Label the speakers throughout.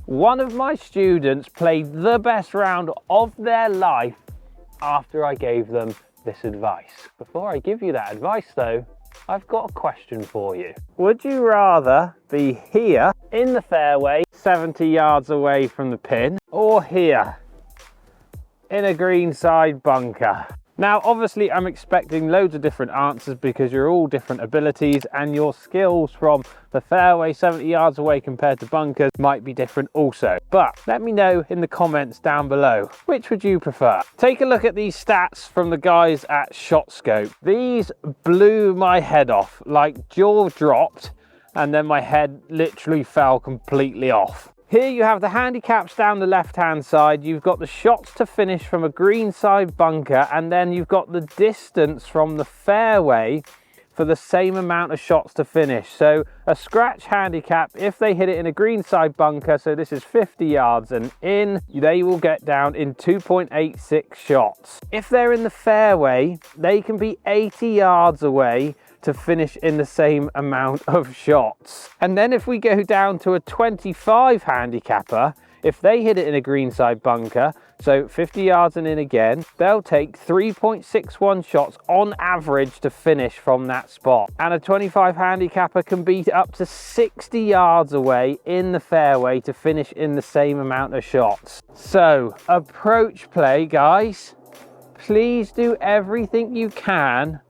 Speaker 1: One of my students played the best round of their life after I gave them this advice. Before I give you that advice though, I've got a question for you. Would you rather be here in the fairway, 70 yards away from the pin, or here in a greenside bunker? Now, obviously, I'm expecting loads of different answers because you're all different abilities and your skills from the fairway 70 yards away compared to bunkers might be different also. But let me know in the comments down below, which would you prefer? Take a look at these stats from the guys at ShotScope. These blew my head off, like jaw dropped, and then my head literally fell completely off. Here you have the handicaps down the left-hand side, you've got the shots to finish from a greenside bunker, and then you've got the distance from the fairway for the same amount of shots to finish. So a scratch handicap, if they hit it in a greenside bunker, so this is 50 yards and in, they will get down in 2.86 shots. If they're in the fairway, they can be 80 yards away to finish in the same amount of shots. And then if we go down to a 25 handicapper, if they hit it in a greenside bunker, so 50 yards and in again, they'll take 3.61 shots on average to finish from that spot. And a 25 handicapper can be up to 60 yards away in the fairway to finish in the same amount of shots. So approach play, guys, please do everything you can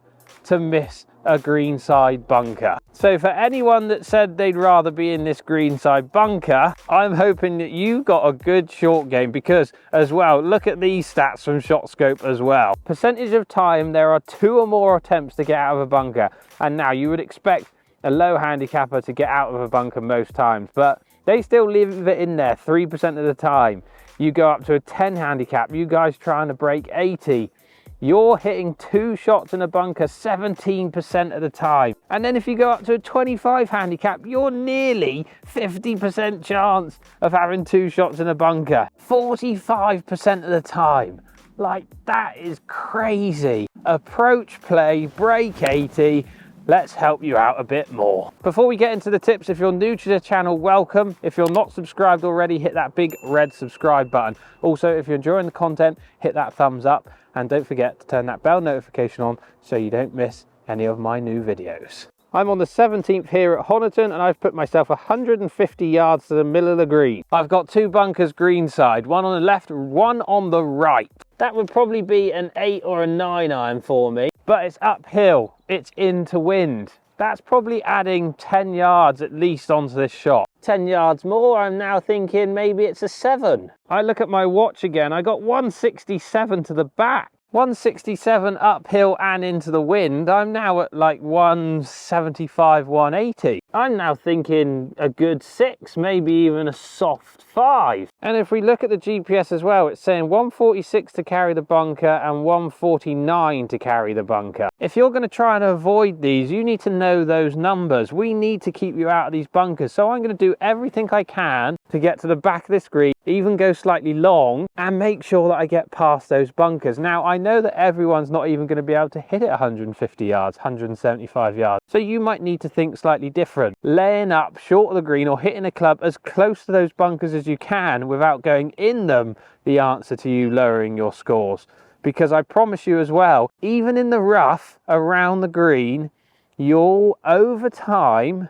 Speaker 1: to miss a greenside bunker. So for anyone that said they'd rather be in this greenside bunker, I'm hoping that you got a good short game, because as well, look at these stats from ShotScope as well. Percentage of time there are 2 or more attempts to get out of a bunker, and now you would expect a low handicapper to get out of a bunker most times, but they still leave it in there 3% of the time. You go up to a 10 handicap, you guys trying to break 80. You're hitting 2 shots in a bunker 17% of the time. And then if you go up to a 25 handicap, you're nearly 50% chance of having 2 shots in a bunker 45% of the time. Like, that is crazy. Approach play, break 80. Let's help you out a bit more. Before we get into the tips, if you're new to the channel, welcome. If you're not subscribed already, hit that big red subscribe button. Also, if you're enjoying the content, hit that thumbs up, and don't forget to turn that bell notification on so you don't miss any of my new videos. I'm on the 17th here at Honiton, and I've put myself 150 yards to the middle of the green. I've got 2 bunkers greenside, one on the left, one on the right. That would probably be an 8 or a 9 iron for me, but it's uphill, it's into wind. That's probably adding 10 yards at least onto this shot. 10 yards more, I'm now thinking maybe it's a 7. I look at my watch again, I got 167 to the back. 167 uphill and into the wind. I'm now at like 175, 180. I'm now thinking a good 6, maybe even a soft 5. And if we look at the GPS as well, it's saying 146 to carry the bunker and 149 to carry the bunker. If you're going to try and avoid these, you need to know those numbers. We need to keep you out of these bunkers. So I'm going to do everything I can to get to the back of this green, even go slightly long, and make sure that I get past those bunkers. Now, I know that everyone's not even going to be able to hit it 150 yards, 175 yards. So you might need to think slightly different. Laying up short of the green or hitting a club as close to those bunkers as you can without going in them, the answer to you lowering your scores. Because I promise you as well, even in the rough around the green, you'll over time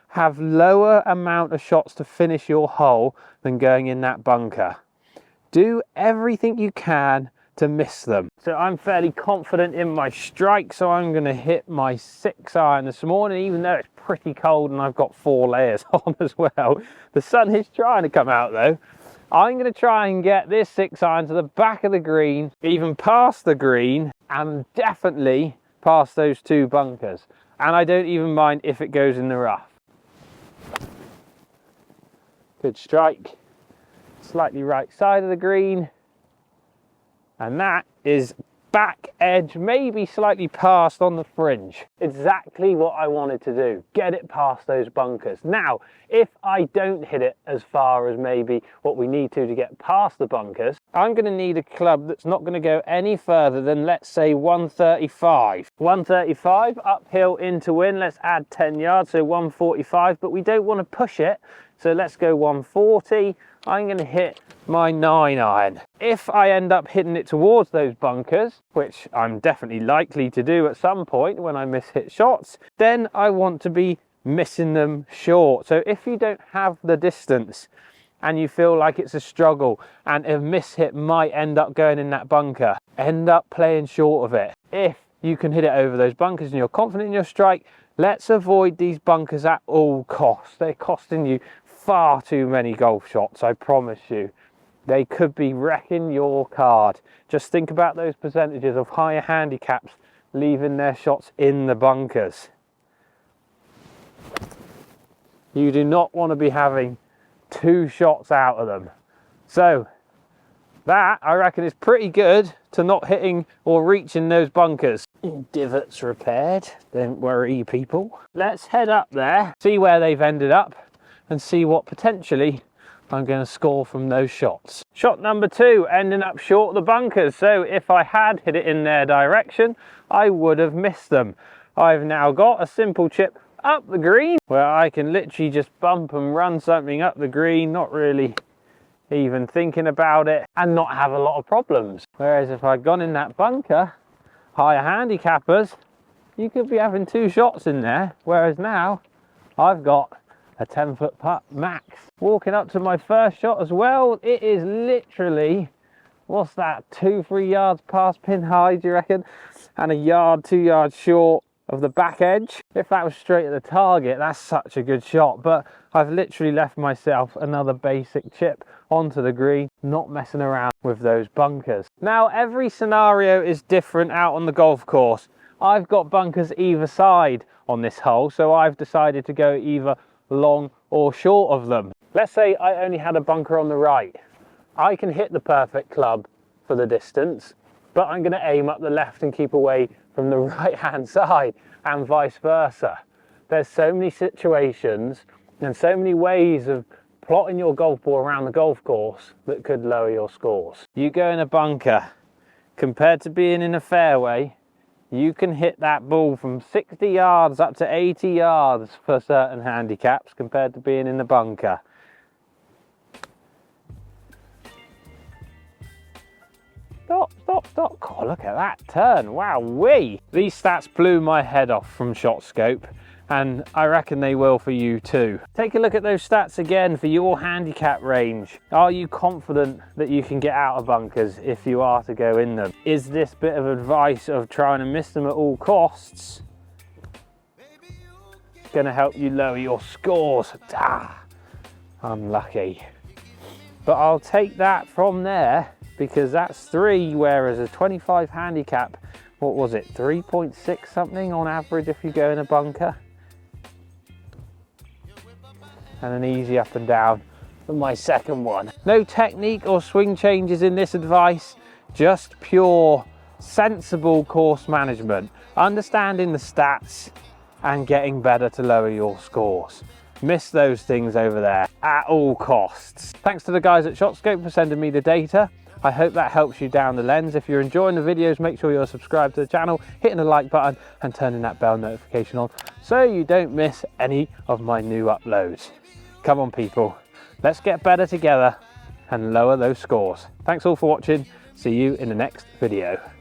Speaker 1: have lower amount of shots to finish your hole than going in that bunker. Do everything you can to miss them. So I'm fairly confident in my strike, so I'm going to hit my 6 iron this morning, even though it's pretty cold and I've got 4 layers on as well. The sun is trying to come out though. I'm going to try and get this 6 iron to the back of the green, even past the green, and definitely past those 2 bunkers. And I don't even mind if it goes in the rough. Good strike, slightly right side of the green, and that is back edge, maybe slightly past on the fringe. Exactly what I wanted to do, get it past those bunkers. Now, if I don't hit it as far as maybe what we need to get past the bunkers, I'm going to need a club that's not going to go any further than, let's say, 135. 135 uphill into wind, let's add 10 yards, so 145, but we don't want to push it So let's go 140. I'm going to hit my 9-iron. If I end up hitting it towards those bunkers, which I'm definitely likely to do at some point when I miss hit shots, then I want to be missing them short. So if you don't have the distance and you feel like it's a struggle and a miss hit might end up going in that bunker, end up playing short of it. If you can hit it over those bunkers and you're confident in your strike, let's avoid these bunkers at all costs. They're costing you far too many golf shots, I promise you. They could be wrecking your card. Just think about those percentages of higher handicaps leaving their shots in the bunkers. You do not want to be having 2 shots out of them. So that, I reckon, is pretty good to not hitting or reaching those bunkers. Divots repaired, don't worry people. Let's head up there, see where they've ended up and see what potentially I'm going to score from those shots. Shot number 2, ending up short of the bunkers. So if I had hit it in their direction, I would have missed them. I've now got a simple chip up the green where I can literally just bump and run something up the green, not really even thinking about it, and not have a lot of problems. Whereas if I'd gone in that bunker, higher handicappers, you could be having 2 shots in there, whereas now I've got a 10-foot putt max. Walking up to my first shot as well, it is literally, what's that, 2-3 yards past pin high, do you reckon? And a yard, 2 yards short of the back edge. If that was straight at the target, that's such a good shot, but I've literally left myself another basic chip onto the green, not messing around with those bunkers. Now, every scenario is different out on the golf course. I've got bunkers either side on this hole, so I've decided to go either long or short of them. Let's say I only had a bunker on the right. I can hit the perfect club for the distance, but I'm going to aim up the left and keep away from the right hand side, and vice versa. There's so many situations and so many ways of plotting your golf ball around the golf course that could lower your scores. You go in a bunker, compared to being in a fairway, you can hit that ball from 60 yards up to 80 yards for certain handicaps compared to being in the bunker. Stop. Oh, look at that turn. Wow-wee. These stats blew my head off from ShotScope, and I reckon they will for you too. Take a look at those stats again for your handicap range. Are you confident that you can get out of bunkers if you are to go in them? Is this bit of advice of trying to miss them at all costs going to help you lower your scores? Unlucky. But I'll take that from there, because that's 3, whereas a 25 handicap, what was it, 3.6 something on average if you go in a bunker. And an easy up and down for my second one. No technique or swing changes in this advice, just pure sensible course management, understanding the stats and getting better to lower your scores. Miss those things over there at all costs. Thanks to the guys at ShotScope for sending me the data. I hope that helps you down the lens. If you're enjoying the videos, make sure you're subscribed to the channel, hitting the like button and turning that bell notification on so you don't miss any of my new uploads. Come on people, let's get better together and lower those scores. Thanks all for watching. See you in the next video.